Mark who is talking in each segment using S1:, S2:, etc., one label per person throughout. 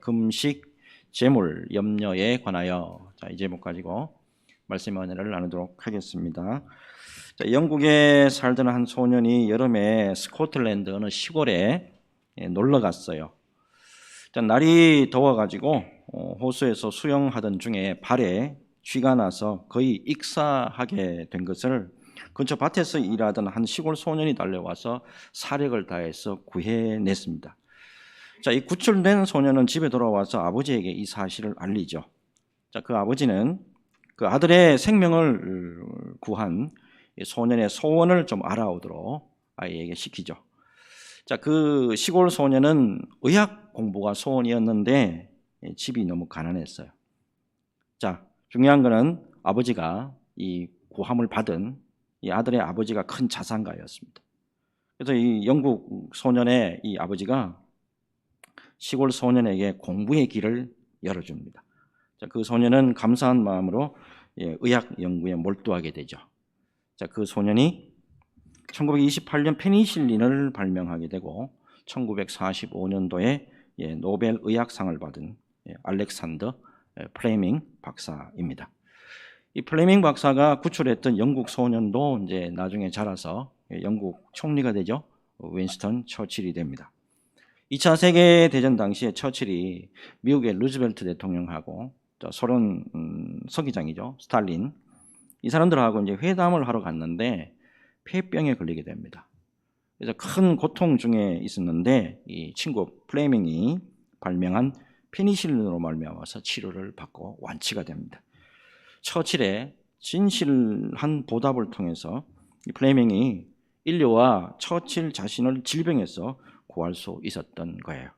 S1: 금식, 재물, 염려에 관하여 이 제목 가지고 말씀의 은혜를 나누도록 하겠습니다. 영국에 살던 한 소년이 여름에 스코틀랜드 어느 시골에 놀러 갔어요. 날이 더워가지고 호수에서 수영하던 중에 발에 쥐가 나서 거의 익사하게 된 것을 근처 밭에서 일하던 한 시골 소년이 달려와서 사력을 다해서 구해냈습니다. 이 구출된 소년은 집에 돌아와서 아버지에게 이 사실을 알리죠. 그 아버지는 그 아들의 생명을 구한 소년의 소원을 좀 알아오도록 아이에게 시키죠. 그 시골 소년은 의학 공부가 소원이었는데 집이 너무 가난했어요. 중요한 거는 아버지가 이 구함을 받은 이 아들의 아버지가 큰 자산가였습니다. 그래서 이 영국 소년의 이 아버지가 시골 소년에게 공부의 길을 열어줍니다. 그 소년은 감사한 마음으로 의학 연구에 몰두하게 되죠. 그 소년이 1928년 페니실린을 발명하게 되고 1945년도에 노벨 의학상을 받은 알렉산더 플레밍 박사입니다. 이 플레밍 박사가 구출했던 영국 소년도 이제 나중에 자라서 영국 총리가 되죠. 윈스턴 처칠이 됩니다. 2차 세계대전 당시에 처칠이 미국의 루즈벨트 대통령하고 소련 서기장이죠. 스탈린, 이 사람들하고 이제 회담을 하러 갔는데 폐병에 걸리게 됩니다. 그래서 큰 고통 중에 있었는데 이 친구 플레밍이 발명한 페니실린으로 말미암아서 치료를 받고 완치가 됩니다. 처칠의 진실한 보답을 통해서 이 플레밍이 인류와 처칠 자신을 질병에서 구할 수 있었던 거예요.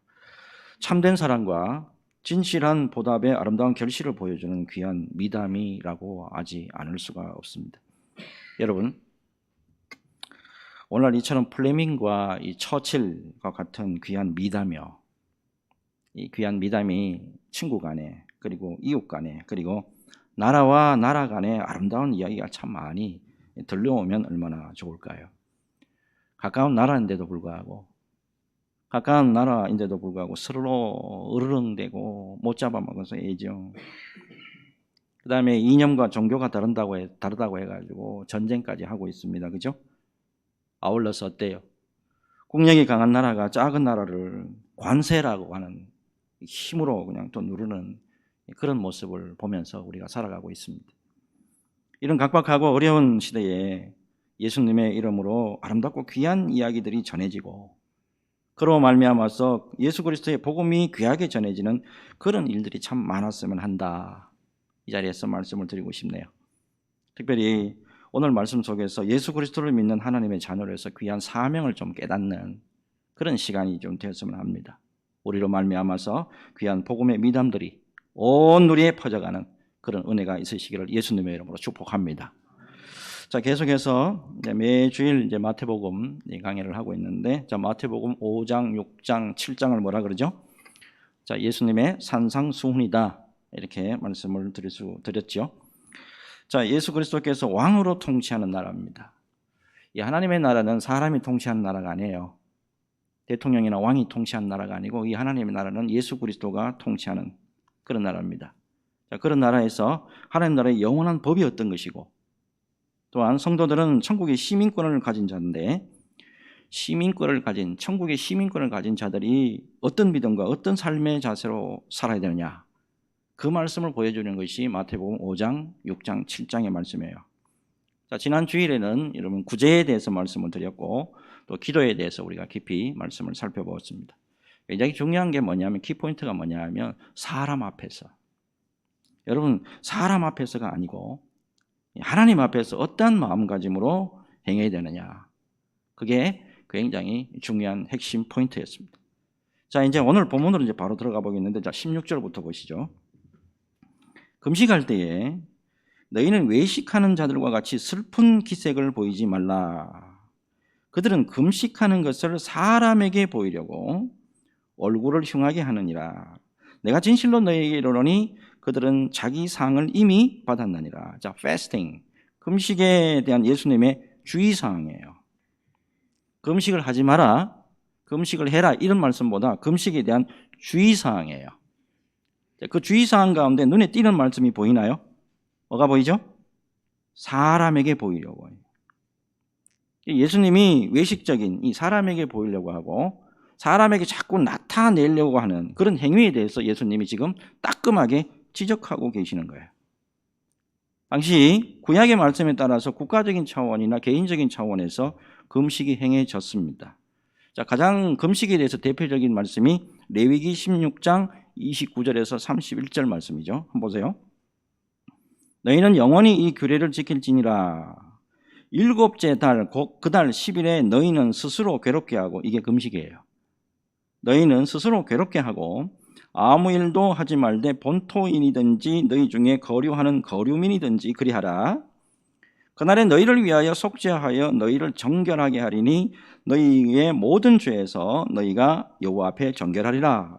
S1: 참된 사랑과 진실한 보답의 아름다운 결실을 보여주는 귀한 미담이라고 하지 않을 수가 없습니다. 여러분, 오늘 이처럼 플레밍과 이 처칠과 같은 귀한 미담이요, 이 귀한 미담이 친구 간에 그리고 이웃 간에 그리고 나라와 나라 간에 아름다운 이야기가 참 많이 들려오면 얼마나 좋을까요? 가까운 나라인데도 불구하고 서로 으르렁대고 못 잡아먹어서 애정, 그 다음에 이념과 종교가 다르다고 해가지고 전쟁까지 하고 있습니다. 그죠? 아울러서 어때요? 국력이 강한 나라가 작은 나라를 관세라고 하는 힘으로 그냥 또 누르는 그런 모습을 보면서 우리가 살아가고 있습니다. 이런 각박하고 어려운 시대에 예수님의 이름으로 아름답고 귀한 이야기들이 전해지고 그로 말미암아서 예수 그리스도의 복음이 귀하게 전해지는 그런 일들이 참 많았으면 한다. 이 자리에서 말씀을 드리고 싶네요. 특별히 오늘 말씀 속에서 예수 그리스도를 믿는 하나님의 자녀로서 귀한 사명을 좀 깨닫는 그런 시간이 좀 되었으면 합니다. 우리로 말미암아서 귀한 복음의 미담들이 온 누리에 퍼져가는 그런 은혜가 있으시기를 예수님의 이름으로 축복합니다. 계속해서 매주일 이제 마태복음 강의를 하고 있는데, 마태복음 5장, 6장, 7장을 뭐라 그러죠? 예수님의 산상수훈이다, 이렇게 말씀을 드렸죠. 예수 그리스도께서 왕으로 통치하는 나라입니다. 이 하나님의 나라는 사람이 통치하는 나라가 아니에요. 대통령이나 왕이 통치하는 나라가 아니고 이 하나님의 나라는 예수 그리스도가 통치하는 그런 나라입니다. 그런 나라에서 하나님 나라의 영원한 법이 어떤 것이고, 또한 성도들은 천국의 시민권을 가진 자인데 천국의 시민권을 가진 자들이 어떤 믿음과 어떤 삶의 자세로 살아야 되느냐, 그 말씀을 보여주는 것이 마태복음 5장, 6장, 7장의 말씀이에요. 지난 주일에는 여러분 구제에 대해서 말씀을 드렸고 또 기도에 대해서 우리가 깊이 말씀을 살펴보았습니다. 굉장히 중요한 게 뭐냐면, 키포인트가 뭐냐면 사람 앞에서, 여러분 사람 앞에서가 아니고 하나님 앞에서 어떤 마음가짐으로 행해야 되느냐, 그게 굉장히 중요한 핵심 포인트였습니다. 이제 오늘 본문으로 이제 바로 들어가 보겠는데, 16절부터 보시죠. 금식할 때에 너희는 외식하는 자들과 같이 슬픈 기색을 보이지 말라. 그들은 금식하는 것을 사람에게 보이려고 얼굴을 흉하게 하느니라. 내가 진실로 너희에게 이르노니 그들은 자기 상을 이미 받았느니라. fasting, 금식에 대한 예수님의 주의사항이에요. 금식을 하지 마라, 금식을 해라, 이런 말씀보다 금식에 대한 주의사항이에요. 그 주의사항 가운데 눈에 띄는 말씀이 보이나요? 뭐가 보이죠? 사람에게 보이려고 해요. 예수님이 외식적인 이 사람에게 보이려고 하고 사람에게 자꾸 나타내려고 하는 그런 행위에 대해서 예수님이 지금 따끔하게 지적하고 계시는 거예요. 당시 구약의 말씀에 따라서 국가적인 차원이나 개인적인 차원에서 금식이 행해졌습니다. 자, 가장 금식에 대해서 대표적인 말씀이 레위기 16장 29절에서 31절 말씀이죠. 한번 보세요. 너희는 영원히 이 규례를 지킬지니라. 일곱째 달 곧 그 달 10일에 너희는 스스로 괴롭게 하고, 이게 금식이에요. 너희는 스스로 괴롭게 하고 아무 일도 하지 말되 본토인이든지 너희 중에 거류하는 거류민이든지 그리하라. 그날에 너희를 위하여 속죄하여 너희를 정결하게 하리니 너희의 모든 죄에서 너희가 여호와 앞에 정결하리라.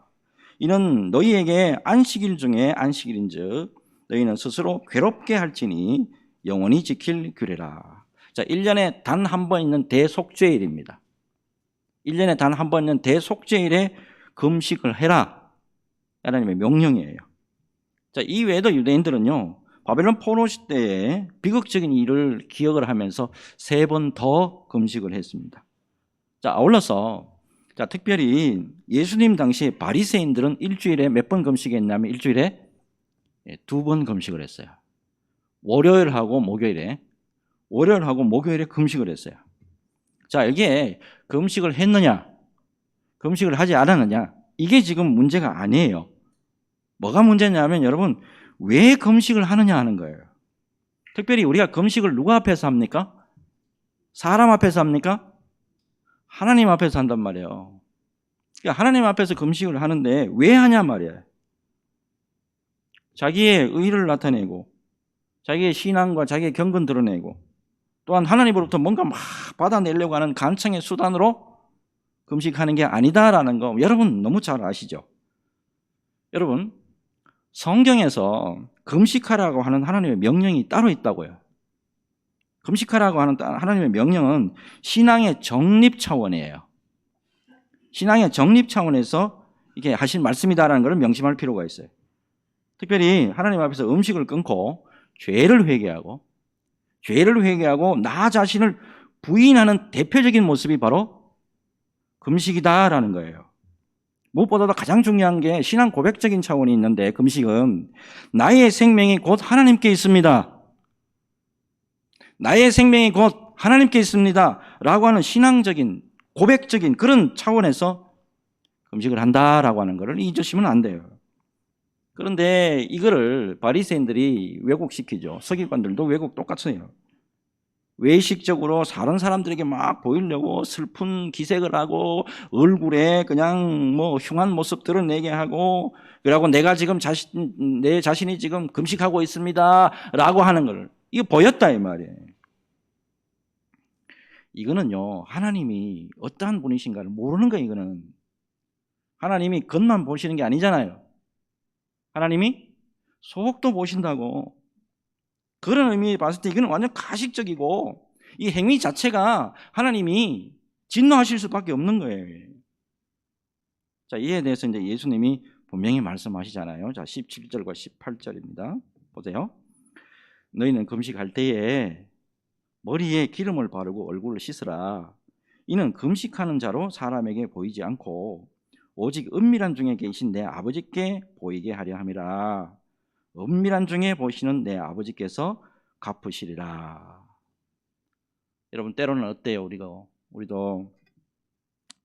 S1: 이는 너희에게 안식일 중에 안식일인즉 너희는 스스로 괴롭게 할지니 영원히 지킬 규례라. 자, 1년에 단 한 번 있는 대속죄일입니다. 1년에 단 한 번 있는 대속죄일에 금식을 해라. 하나님의 명령이에요. 자, 이 외에도 유대인들은요, 바벨론 포로 시대에 비극적인 일을 기억을 하면서 3번 더 금식을 했습니다. 자, 아울러서 자, 특별히 예수님 당시 바리새인들은 일주일에 몇 번 금식했냐면 일주일에 2번 금식을 했어요. 월요일하고 목요일에 금식을 했어요. 자, 이게 금식을 했느냐, 금식을 하지 않았느냐, 이게 지금 문제가 아니에요. 뭐가 문제냐면 여러분, 왜 금식을 하느냐 하는 거예요. 특별히 우리가 금식을 누구 앞에서 합니까? 사람 앞에서 합니까? 하나님 앞에서 한단 말이에요. 그러니까 하나님 앞에서 금식을 하는데 왜 하냐 말이에요. 자기의 의를 나타내고 자기의 신앙과 자기의 경건 드러내고 또한 하나님으로부터 뭔가 막 받아내려고 하는 간청의 수단으로 금식하는 게 아니다라는 거 여러분 너무 잘 아시죠? 여러분, 성경에서 금식하라고 하는 하나님의 명령이 따로 있다고요. 금식하라고 하는 하나님의 명령은 신앙의 정립 차원이에요. 신앙의 정립 차원에서 이게 하신 말씀이다라는 것을 명심할 필요가 있어요. 특별히 하나님 앞에서 음식을 끊고 죄를 회개하고 나 자신을 부인하는 대표적인 모습이 바로 금식이다라는 거예요. 무엇보다도 가장 중요한 게 신앙 고백적인 차원이 있는데 금식은 나의 생명이 곧 하나님께 있습니다. 나의 생명이 곧 하나님께 있습니다 라고 하는 신앙적인 고백적인 그런 차원에서 금식을 한다라고 하는 것을 잊으시면 안 돼요. 그런데 이거를 바리새인들이 왜곡시키죠. 서기관들도 왜곡 똑같아요. 외식적으로 다른 사람들에게 막 보이려고 슬픈 기색을 하고 얼굴에 그냥 뭐 흉한 모습 드러내게 하고 그러고 내가 지금 내 자신이 지금 금식하고 있습니다 라고 하는 걸 이거 보였다 이 말이에요. 이거는요 하나님이 어떠한 분이신가를 모르는 거예요. 이거는 하나님이 겉만 보시는 게 아니잖아요. 하나님이 속도 보신다고. 그런 의미에 봤을 때 이거는 완전 가식적이고 이 행위 자체가 하나님이 진노하실 수밖에 없는 거예요. 자, 이에 대해서 이제 예수님이 분명히 말씀하시잖아요. 자, 17절과 18절입니다. 보세요. 너희는 금식할 때에 머리에 기름을 바르고 얼굴을 씻으라. 이는 금식하는 자로 사람에게 보이지 않고 오직 은밀한 중에 계신 내 아버지께 보이게 하려 함이라. 은밀한 중에 보시는 내 아버지께서 갚으시리라. 여러분 때로는 어때요? 우리도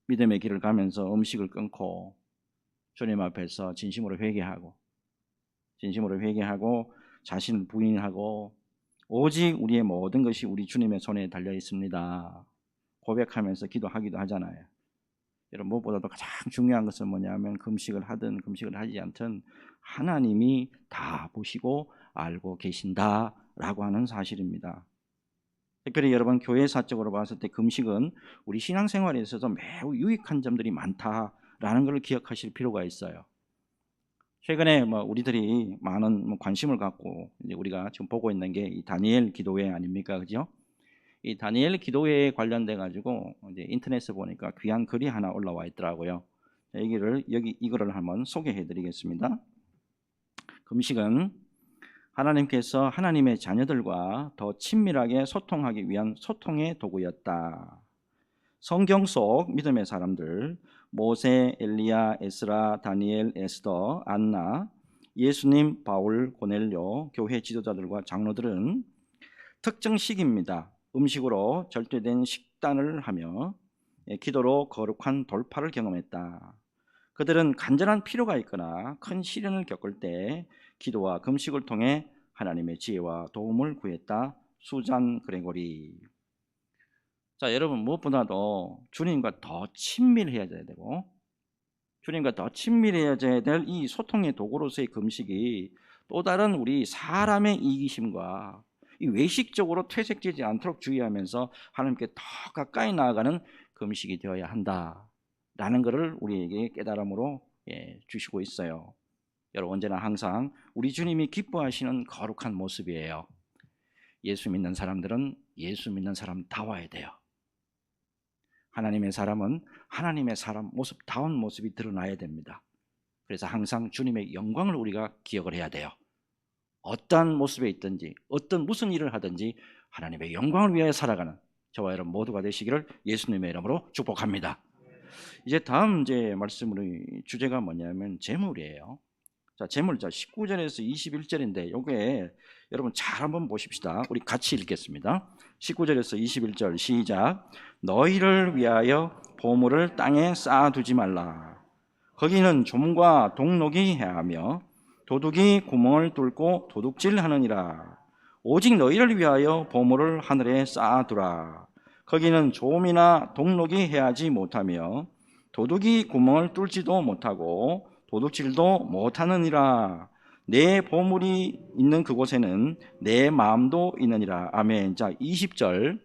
S1: 믿음의 길을 가면서 음식을 끊고 주님 앞에서 진심으로 회개하고 자신을 부인하고 오직 우리의 모든 것이 우리 주님의 손에 달려 있습니다 고백하면서 기도하기도 하잖아요. 여러분 무엇보다도 가장 중요한 것은 뭐냐면 금식을 하든 금식을 하지 않든 하나님이 다 보시고 알고 계신다라고 하는 사실입니다. 특별히 여러분 교회사적으로 봤을 때 금식은 우리 신앙생활에 있어서 매우 유익한 점들이 많다라는 걸 기억하실 필요가 있어요. 최근에 우리들이 많은 관심을 갖고 이제 우리가 지금 보고 있는 게 이 다니엘 기도회 아닙니까, 그죠? 이 다니엘 기도회에 관련돼 가지고 이제 인터넷에 보니까 귀한 글이 하나 올라와 있더라고요. 이거를 한번 소개해 드리겠습니다. 금식은 하나님께서 하나님의 자녀들과 더 친밀하게 소통하기 위한 소통의 도구였다. 성경 속 믿음의 사람들, 모세, 엘리야, 에스라, 다니엘, 에스더, 안나, 예수님, 바울, 고넬료, 교회 지도자들과 장로들은 특정 시기입니다. 음식으로 절대된 식단을 하며 기도로 거룩한 돌파를 경험했다. 그들은 간절한 필요가 있거나 큰 시련을 겪을 때 기도와 금식을 통해 하나님의 지혜와 도움을 구했다. 수잔 그레고리. 자, 여러분, 무엇보다도 주님과 더 친밀해야 되고, 주님과 더 친밀해져야 될 이 소통의 도구로서의 금식이 또 다른 우리 사람의 이기심과 이 외식적으로 퇴색되지 않도록 주의하면서 하나님께 더 가까이 나아가는 금식이 되어야 한다라는 것을 우리에게 깨달음으로 주시고 있어요. 여러분, 언제나 항상 우리 주님이 기뻐하시는 거룩한 모습이에요. 예수 믿는 사람들은 예수 믿는 사람다워야 돼요. 하나님의 사람은 하나님의 사람 모습다운 모습이 드러나야 됩니다. 그래서 항상 주님의 영광을 우리가 기억을 해야 돼요. 어떠한 모습에 있든지 무슨 일을 하든지 하나님의 영광을 위하여 살아가는 저와 여러분 모두가 되시기를 예수님의 이름으로 축복합니다. 이제 다음 말씀으로 주제가 뭐냐면 재물이에요. 자, 재물 19절에서 21절인데 요게 여러분 잘 한번 보십시다. 우리 같이 읽겠습니다. 19절에서 21절 시작. 너희를 위하여 보물을 땅에 쌓아두지 말라. 거기는 좀과 동록이 해하며 도둑이 구멍을 뚫고 도둑질하느니라. 오직 너희를 위하여 보물을 하늘에 쌓아두라. 거기는 좀이나 동록이 해하지 못하며 도둑이 구멍을 뚫지도 못하고 도둑질도 못하느니라. 내 보물이 있는 그곳에는 내 마음도 있느니라. 아멘. 자, 20절에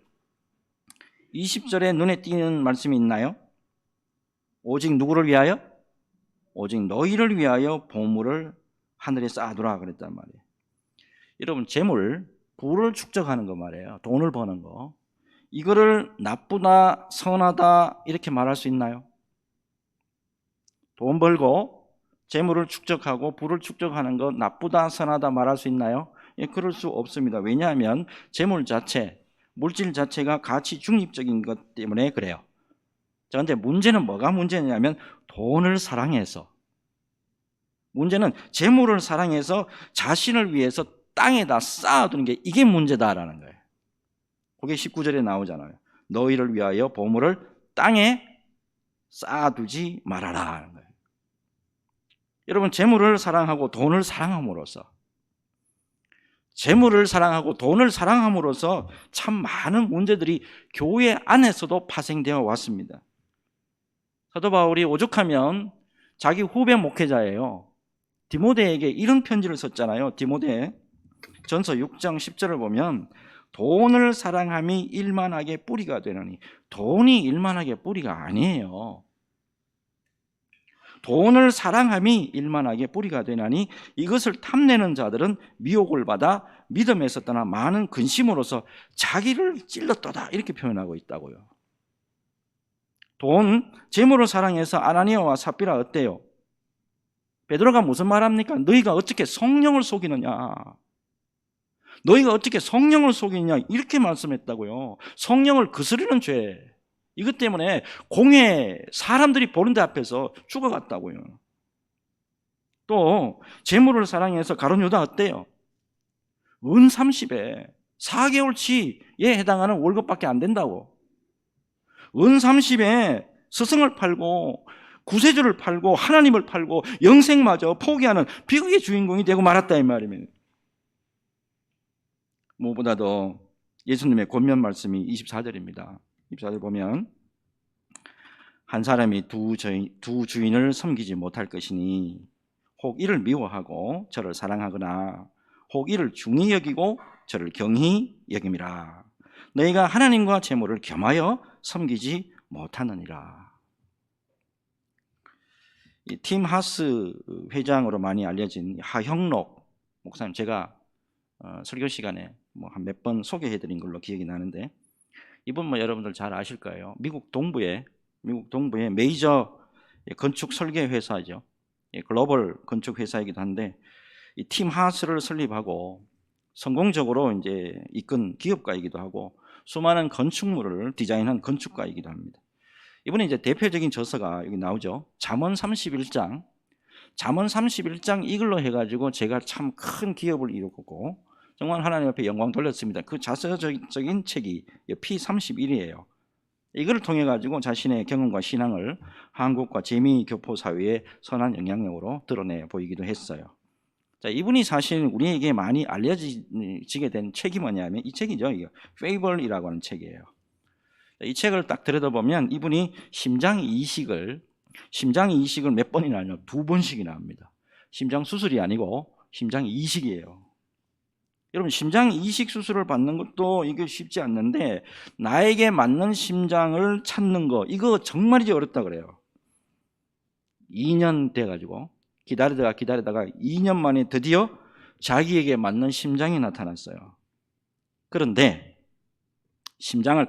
S1: 눈에 띄는 말씀이 있나요? 오직 누구를 위하여? 오직 너희를 위하여 보물을 하늘에 쌓아두라 그랬단 말이에요. 여러분, 재물, 부를 축적하는 거 말이에요. 돈을 버는 거. 이거를 나쁘다, 선하다 이렇게 말할 수 있나요? 돈 벌고 재물을 축적하고 부를 축적하는 것 나쁘다, 선하다 말할 수 있나요? 그럴 수 없습니다. 왜냐하면 재물 자체, 물질 자체가 가치 중립적인 것 때문에 그래요. 그런데 문제는 뭐가 문제냐면 돈을 사랑해서, 문제는 재물을 사랑해서 자신을 위해서 땅에다 쌓아두는 게 이게 문제다라는 거예요. 그게 19절에 나오잖아요. 너희를 위하여 보물을 땅에 쌓아두지 말아라 하는 거예요. 여러분, 재물을 사랑하고 돈을 사랑함으로써, 재물을 사랑하고 돈을 사랑함으로써 참 많은 문제들이 교회 안에서도 파생되어 왔습니다. 사도 바울이 오죽하면 자기 후배 목회자예요. 디모데에게 이런 편지를 썼잖아요. 디모데 전서 6장 10절을 보면 돈을 사랑함이 일만하게 뿌리가 되느니, 돈이 일만하게 뿌리가 아니에요. 돈을 사랑함이 일만하게 뿌리가 되나니 이것을 탐내는 자들은 미혹을 받아 믿음에서 떠나 많은 근심으로서 자기를 찔렀도다 이렇게 표현하고 있다고요. 돈, 재물을 사랑해서 아나니아와 삽비라 어때요? 베드로가 무슨 말합니까? 너희가 어떻게 성령을 속이느냐? 너희가 어떻게 성령을 속이느냐? 이렇게 말씀했다고요. 성령을 거스르는 죄. 이것 때문에 공회 사람들이 보는 데 앞에서 죽어갔다고요. 또 재물을 사랑해서 가룟 유다 어때요? 은 30에 4개월치에 해당하는 월급밖에 안 된다고. 은 30에 스승을 팔고 구세주를 팔고 하나님을 팔고 영생마저 포기하는 비극의 주인공이 되고 말았다 이 말입니다. 무엇보다도 예수님의 권면 말씀이 24절입니다. 24절 보면 한 사람이 두 주인을 섬기지 못할 것이니 혹 이를 미워하고 저를 사랑하거나 혹 이를 중히 여기고 저를 경히 여김이라. 너희가 하나님과 재물을 겸하여 섬기지 못하느니라. 이 팀 하스 회장으로 많이 알려진 하형록 목사님, 제가 설교 시간에 한 몇 번 소개해드린 걸로 기억이 나는데, 이분 여러분들 잘 아실 거예요. 미국 동부의 메이저 건축 설계 회사죠. 글로벌 건축 회사이기도 한데, 이 팀 하스를 설립하고 성공적으로 이제 이끈 기업가이기도 하고 수많은 건축물을 디자인한 건축가이기도 합니다. 이분이 이제 대표적인 저서가 여기 나오죠. 잠언 31장. 잠언 31장 이걸로 해가지고 제가 참 큰 기업을 이루고 정말 하나님 앞에 영광 돌렸습니다. 그 자서적인 책이 P31이에요. 이걸 통해 가지고 자신의 경험과 신앙을 한국과 재미교포 사회에 선한 영향력으로 드러내 보이기도 했어요. 자, 이분이 사실 우리에게 많이 알려지게 된 책이 뭐냐면 이 책이죠. 이거 Fable이라고 하는 책이에요. 이 책을 딱 들여다보면 이분이 심장 이식을 몇 번이나 하냐? 2번씩이나 합니다. 심장 수술이 아니고 심장 이식이에요. 여러분, 심장 이식 수술을 받는 것도 이게 쉽지 않는데 나에게 맞는 심장을 찾는 거 이거 정말이지 어렵다 그래요. 2년 돼가지고 기다리다가 2년 만에 드디어 자기에게 맞는 심장이 나타났어요. 그런데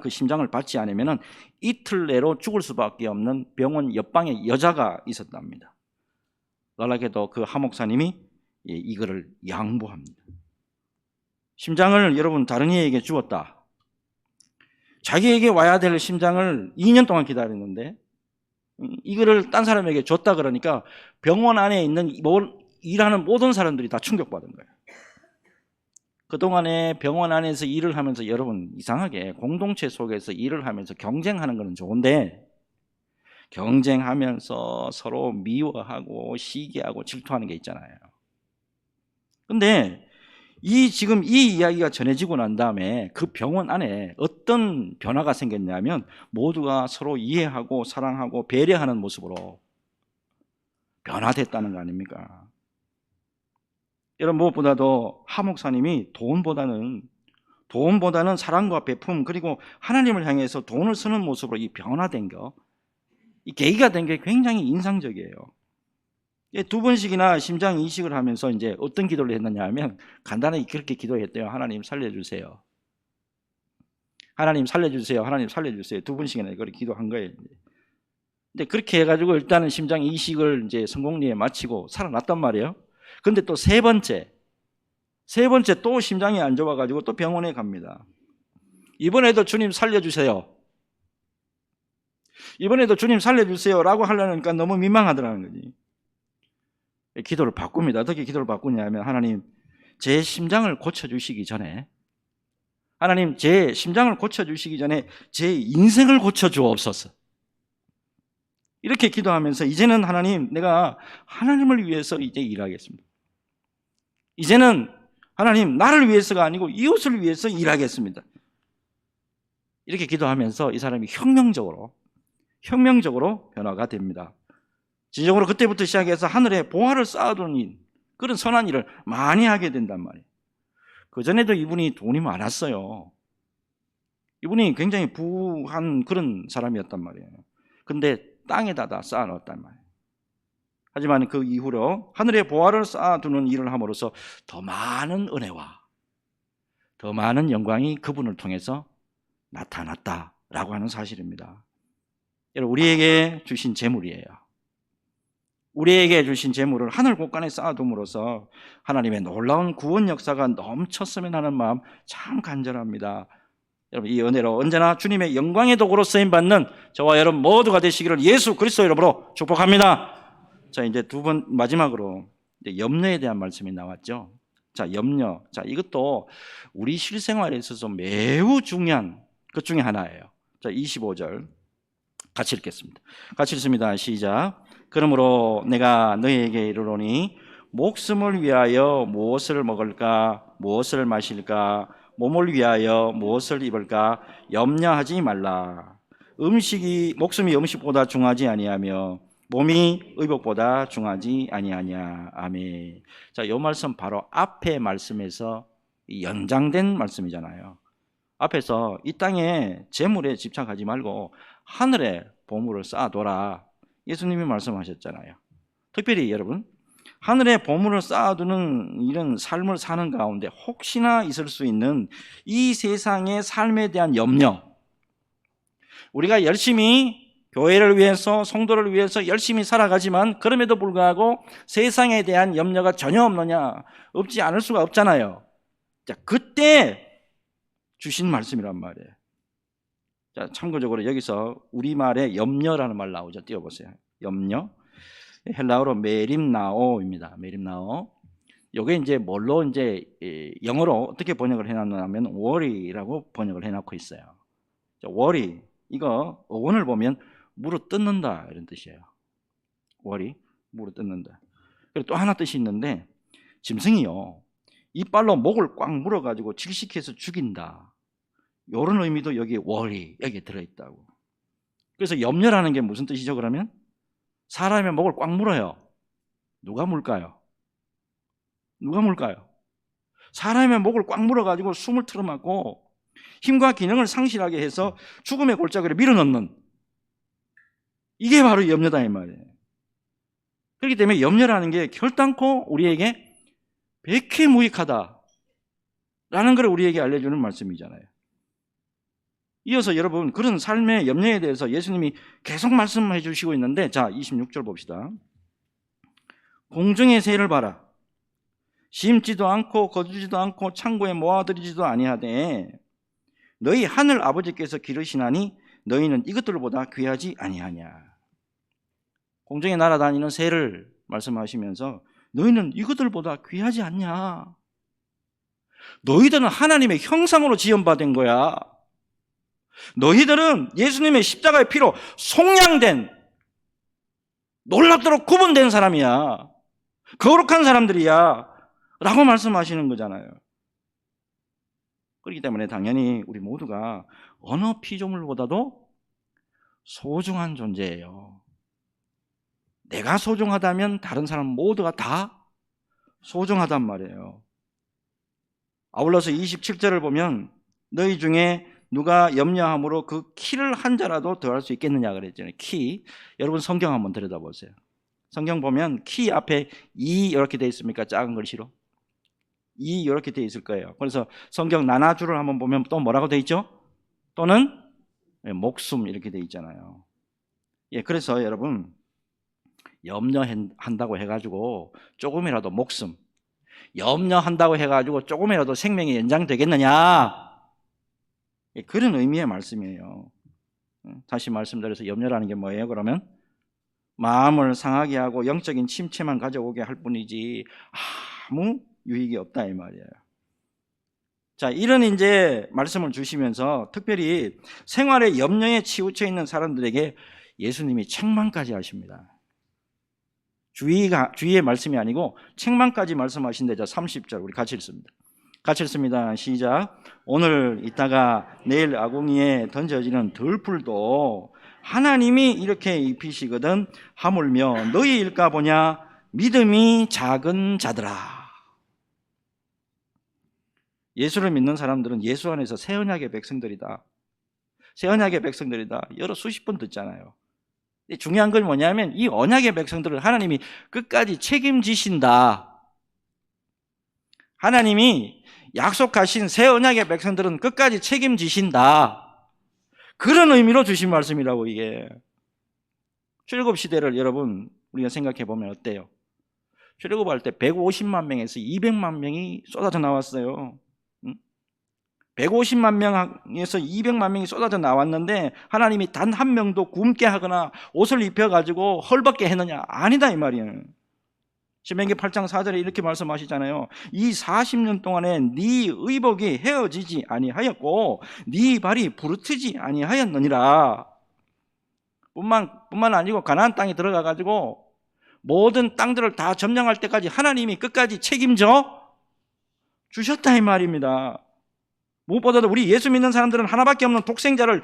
S1: 그 심장을 받지 않으면 이틀 내로 죽을 수밖에 없는 병원 옆방에 여자가 있었답니다. 놀랍게도 그 하목사님이 이거를 양보합니다. 심장을 여러분 다른 이에게 주었다. 자기에게 와야 될 심장을 2년 동안 기다렸는데 이거를 딴 사람에게 줬다 그러니까 병원 안에 있는 일하는 모든 사람들이 다 충격받은 거예요. 그동안에 병원 안에서 일을 하면서 여러분 이상하게 공동체 속에서 일을 하면서 경쟁하는 건 좋은데 경쟁하면서 서로 미워하고 시기하고 질투하는 게 있잖아요. 근데 지금 이 이야기가 전해지고 난 다음에 그 병원 안에 어떤 변화가 생겼냐면 모두가 서로 이해하고 사랑하고 배려하는 모습으로 변화됐다는 거 아닙니까? 여러분, 무엇보다도 하 목사님이 돈보다는 사랑과 베품 그리고 하나님을 향해서 돈을 쓰는 모습으로 이 변화된 거, 이 계기가 된 게 굉장히 인상적이에요. 2번씩이나 심장 이식을 하면서 이제 어떤 기도를 했느냐 하면 간단하게 그렇게 기도했대요. 하나님 살려주세요. 하나님 살려주세요. 하나님 살려주세요. 2번씩이나 이걸 기도한 거예요. 근데 그렇게 해가지고 일단은 심장 이식을 이제 성공리에 마치고 살아났단 말이에요. 근데 또 세 번째 또 심장이 안 좋아가지고 또 병원에 갑니다. 이번에도 주님 살려주세요. 이번에도 주님 살려주세요라고 하려니까 너무 민망하더라는 거지. 기도를 바꿉니다. 어떻게 기도를 바꾸냐면 하나님 제 심장을 고쳐주시기 전에 제 인생을 고쳐주옵소서. 이렇게 기도하면서 이제는 하나님 내가 하나님을 위해서 이제 일하겠습니다. 이제는 하나님 나를 위해서가 아니고 이웃을 위해서 일하겠습니다. 이렇게 기도하면서 이 사람이 혁명적으로 변화가 됩니다. 진정으로 그때부터 시작해서 하늘에 보화를 쌓아두는 그런 선한 일을 많이 하게 된단 말이에요. 그전에도 이분이 돈이 많았어요. 이분이 굉장히 부한 그런 사람이었단 말이에요. 근데 땅에다 다 쌓아놓았단 말이에요. 하지만 그 이후로 하늘에 보화를 쌓아두는 일을 함으로써 더 많은 은혜와 더 많은 영광이 그분을 통해서 나타났다라고 하는 사실입니다. 여러분, 우리에게 주신 재물이에요. 우리에게 주신 재물을 하늘 곳간에 쌓아둠으로써 하나님의 놀라운 구원 역사가 넘쳤으면 하는 마음 참 간절합니다. 여러분, 이 은혜로 언제나 주님의 영광의 도구로 쓰임받는 저와 여러분 모두가 되시기를 예수 그리스도 이름으로 축복합니다. 자, 이제 마지막으로 이제 염려에 대한 말씀이 나왔죠. 자, 염려. 자, 이것도 우리 실생활에 있어서 매우 중요한 것 중에 하나예요. 자, 25절 같이 읽겠습니다. 같이 읽습니다. 시작. 그러므로 내가 너희에게 이르노니 목숨을 위하여 무엇을 먹을까 무엇을 마실까 몸을 위하여 무엇을 입을까 염려하지 말라. 목숨이 음식보다 중하지 아니하며 몸이 의복보다 중하지 아니하냐. 아멘. 자, 이 말씀 바로 앞에 말씀에서 연장된 말씀이잖아요. 앞에서 이 땅에 재물에 집착하지 말고 하늘에 보물을 쌓아둬라. 예수님이 말씀하셨잖아요. 특별히 여러분, 하늘에 보물을 쌓아두는 이런 삶을 사는 가운데 혹시나 있을 수 있는 이 세상의 삶에 대한 염려, 우리가 열심히 교회를 위해서, 성도를 위해서 열심히 살아가지만 그럼에도 불구하고 세상에 대한 염려가 전혀 없느냐? 없지 않을 수가 없잖아요. 자, 그때 주신 말씀이란 말이에요. 자, 참고적으로 여기서 우리말에 염려라는 말 나오죠. 띄워보세요. 염려. 헬라어로 메림나오입니다. 메림나오. 요게 이제 뭘로 이제 영어로 어떻게 번역을 해놨냐면 worry라고 번역을 해놓고 있어요. 자, worry. 이거 어원을 보면 물어 뜯는다 이런 뜻이에요. worry. 물어 뜯는다. 그리고 또 하나 뜻이 있는데 짐승이요. 이빨로 목을 꽉 물어가지고 질식해서 죽인다. 이런 의미도 여기 worry 여기에 들어있다고. 그래서 염려라는 게 무슨 뜻이죠? 그러면 사람의 목을 꽉 물어요. 누가 물까요? 누가 물까요? 사람의 목을 꽉 물어가지고 숨을 틀어막고 힘과 기능을 상실하게 해서 죽음의 골짜기로 밀어넣는, 이게 바로 염려다 이 말이에요. 그렇기 때문에 염려라는 게 결단코 우리에게 백해무익하다 라는 걸 우리에게 알려주는 말씀이잖아요. 이어서 여러분, 그런 삶의 염려에 대해서 예수님이 계속 말씀해 주시고 있는데, 자 26절 봅시다. 공중의 새를 봐라. 심지도 않고 거두지도 않고 창고에 모아들이지도 아니하되 너희 하늘 아버지께서 기르시나니 너희는 이것들보다 귀하지 아니하냐. 공중에 날아다니는 새를 말씀하시면서 너희는 이것들보다 귀하지 않냐. 너희들은 하나님의 형상으로 지음받은 거야. 너희들은 예수님의 십자가의 피로 속량된, 놀랍도록 구분된 사람이야. 거룩한 사람들이야 라고 말씀하시는 거잖아요. 그렇기 때문에 당연히 우리 모두가 어느 피조물보다도 소중한 존재예요. 내가 소중하다면 다른 사람 모두가 다 소중하단 말이에요. 아울러서 27절을 보면 너희 중에 누가 염려함으로 그 키를 한 자라도 더할 수 있겠느냐 그랬잖아요. 키. 여러분 성경 한번 들여다보세요. 성경 보면 키 앞에 이 이렇게 돼 있습니까? 작은 글씨로. 이 이렇게 돼 있을 거예요. 그래서 성경 나나주를 한번 보면 또 뭐라고 돼 있죠? 또는 목숨 이렇게 돼 있잖아요. 예, 그래서 여러분 염려한다고 해가지고 조금이라도 목숨, 염려한다고 해가지고 조금이라도 생명이 연장되겠느냐? 예, 그런 의미의 말씀이에요. 다시 말씀드려서 염려라는 게 뭐예요? 그러면 마음을 상하게 하고 영적인 침체만 가져오게 할 뿐이지 아무 유익이 없다 이 말이에요. 자, 이런 이제 말씀을 주시면서 특별히 생활의 염려에 치우쳐 있는 사람들에게 예수님이 책망까지 하십니다. 주의의 말씀이 아니고 책망까지 말씀하신데, 자 30절 우리 같이 읽습니다. 같이 읽습니다. 시작. 오늘 있다가 내일 아궁이에 던져지는 들풀도 하나님이 이렇게 입히시거든 하물며 너희 일까 보냐 믿음이 작은 자들아. 예수를 믿는 사람들은 예수 안에서 새 언약의 백성들이다. 새 언약의 백성들이다. 여러 수십 번 듣잖아요. 중요한 건 뭐냐면 이 언약의 백성들을 하나님이 끝까지 책임지신다. 하나님이 약속하신 새 언약의 백성들은 끝까지 책임지신다. 그런 의미로 주신 말씀이라고. 이게 출애굽 시대를 여러분 우리가 생각해 보면 어때요? 출애굽할 때 150만 명에서 200만 명이 쏟아져 나왔어요. 150만 명에서 200만 명이 쏟아져 나왔는데 하나님이 단 한 명도 굶게 하거나 옷을 입혀가지고 헐벗게 했느냐? 아니다 이 말이에요. 신명기 8장 4절에 이렇게 말씀하시잖아요. 이 40년 동안에 네 의복이 헤어지지 아니하였고 네 발이 부르트지 아니하였느니라. 뿐만 아니고 가나안 땅에 들어가가지고 모든 땅들을 다 점령할 때까지 하나님이 끝까지 책임져 주셨다 이 말입니다. 무엇보다도 우리 예수 믿는 사람들은 하나밖에 없는 독생자를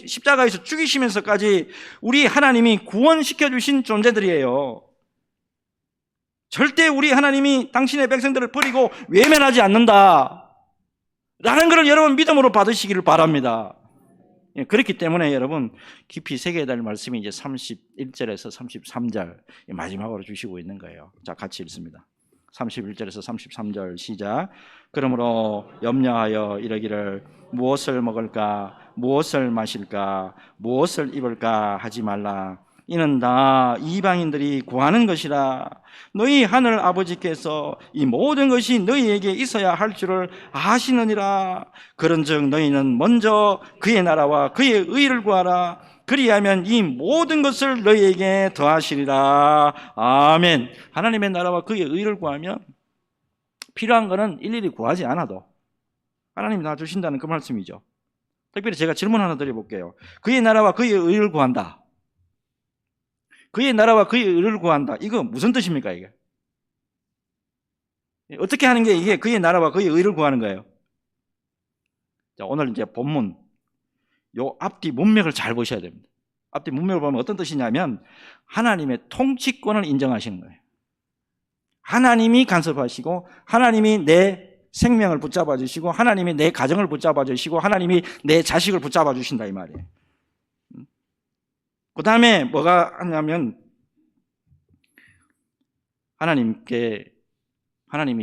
S1: 십자가에서 죽이시면서까지 우리 하나님이 구원시켜 주신 존재들이에요. 절대 우리 하나님이 당신의 백성들을 버리고 외면하지 않는다 라는 것을 여러분 믿음으로 받으시기를 바랍니다. 그렇기 때문에 여러분 깊이 새겨야 될 말씀이 이제 31절에서 33절 마지막으로 주시고 있는 거예요. 자, 같이 읽습니다. 31절에서 33절 시작. 그러므로 염려하여 이르기를 무엇을 먹을까 무엇을 마실까 무엇을 입을까 하지 말라. 이는 다 이방인들이 구하는 것이라. 너희 하늘 아버지께서 이 모든 것이 너희에게 있어야 할 줄을 아시느니라. 그런즉 너희는 먼저 그의 나라와 그의 의를 구하라. 그리하면 이 모든 것을 너희에게 더하시리라. 아멘. 하나님의 나라와 그의 의를 구하면 필요한 것은 일일이 구하지 않아도 하나님이 다 주신다는 그 말씀이죠. 특별히 제가 질문 하나 드려볼게요. 그의 나라와 그의 의를 구한다. 그의 나라와 그의 의를 구한다. 이거 무슨 뜻입니까, 이게? 어떻게 하는 게 이게 그의 나라와 그의 의를 구하는 거예요? 자, 오늘 이제 본문, 요 앞뒤 문맥을 잘 보셔야 됩니다. 앞뒤 문맥을 보면 어떤 뜻이냐면 하나님의 통치권을 인정하시는 거예요. 하나님이 간섭하시고 하나님이 내 생명을 붙잡아 주시고 하나님이 내 가정을 붙잡아 주시고 하나님이 내 자식을 붙잡아 주신다 이 말이에요. 그 다음에 뭐가 하냐면 하나님이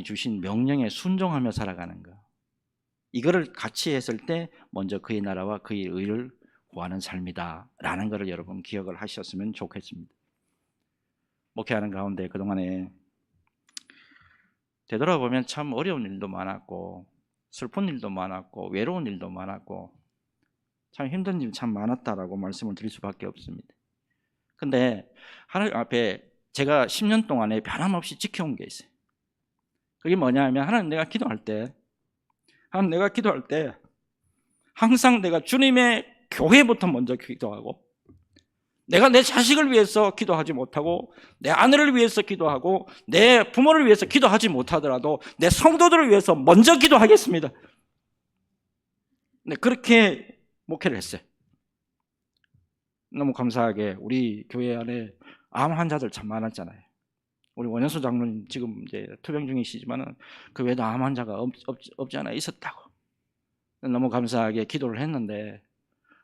S1: 주신 명령에 순종하며 살아가는 거. 이거를 같이 했을 때 먼저 그의 나라와 그의 의를 구하는 삶이다 라는 것을 여러분 기억을 하셨으면 좋겠습니다. 목회하는 가운데 그동안에 되돌아보면 참 어려운 일도 많았고 슬픈 일도 많았고 외로운 일도 많았고 참 힘든 일 참 많았다라고 말씀을 드릴 수밖에 없습니다. 근데 하나님 앞에 제가 10년 동안에 변함없이 지켜온 게 있어요. 그게 뭐냐 하면 하나님 내가 기도할 때 항상 내가 주님의 교회부터 먼저 기도하고 내가 내 자식을 위해서 기도하지 못하고 내 아내를 위해서 기도하고 내 부모를 위해서 기도하지 못하더라도 내 성도들을 위해서 먼저 기도하겠습니다. 네, 그렇게 목회를 했어요. 너무 감사하게 우리 교회 안에 암 환자들 참 많았잖아요. 우리 원현수 장로님 지금 이제 투병 중이시지만은 그 외에도 암 환자가 없지 않아 있었다고. 너무 감사하게 기도를 했는데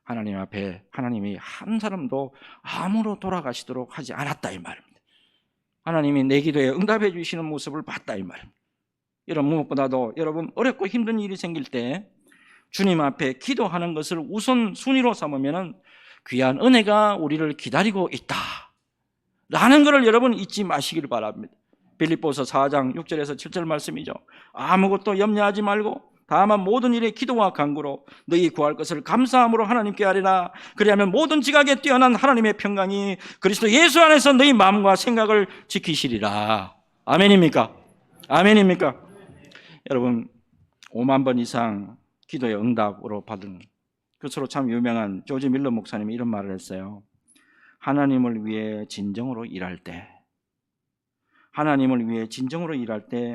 S1: 하나님 앞에 하나님이 한 사람도 암으로 돌아가시도록 하지 않았다 이 말입니다. 하나님이 내 기도에 응답해 주시는 모습을 봤다 이 말입니다. 여러분 무엇보다도 여러분 어렵고 힘든 일이 생길 때 주님 앞에 기도하는 것을 우선 순위로 삼으면은 귀한 은혜가 우리를 기다리고 있다 라는 것을 여러분 잊지 마시길 바랍니다. 빌립보서 4장 6절에서 7절 말씀이죠. 아무것도 염려하지 말고 다만 모든 일에 기도와 간구로 너희 구할 것을 감사함으로 하나님께 아뢰라. 그리하면 모든 지각에 뛰어난 하나님의 평강이 그리스도 예수 안에서 너희 마음과 생각을 지키시리라. 아멘입니까? 아멘입니까? 여러분 5만 번 이상 기도의 응답으로 받은 그것으로 참 유명한 조지 밀러 목사님이 이런 말을 했어요. 하나님을 위해 진정으로 일할 때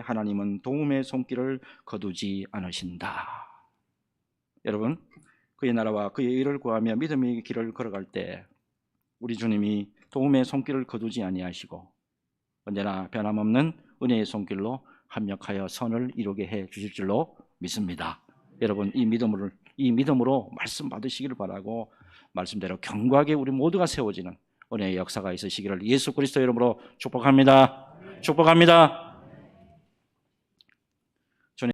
S1: 하나님은 도움의 손길을 거두지 않으신다. 여러분 그의 나라와 그의 의를 구하며 믿음의 길을 걸어갈 때 우리 주님이 도움의 손길을 거두지 아니하시고 언제나 변함없는 은혜의 손길로 합력하여 선을 이루게 해 주실 줄로 믿습니다. 여러분 이 믿음으로 말씀 받으시기를 바라고 말씀대로 견고하게 우리 모두가 세워지는 은혜의 역사가 있으시기를 예수 그리스도 이름으로 축복합니다. 축복합니다.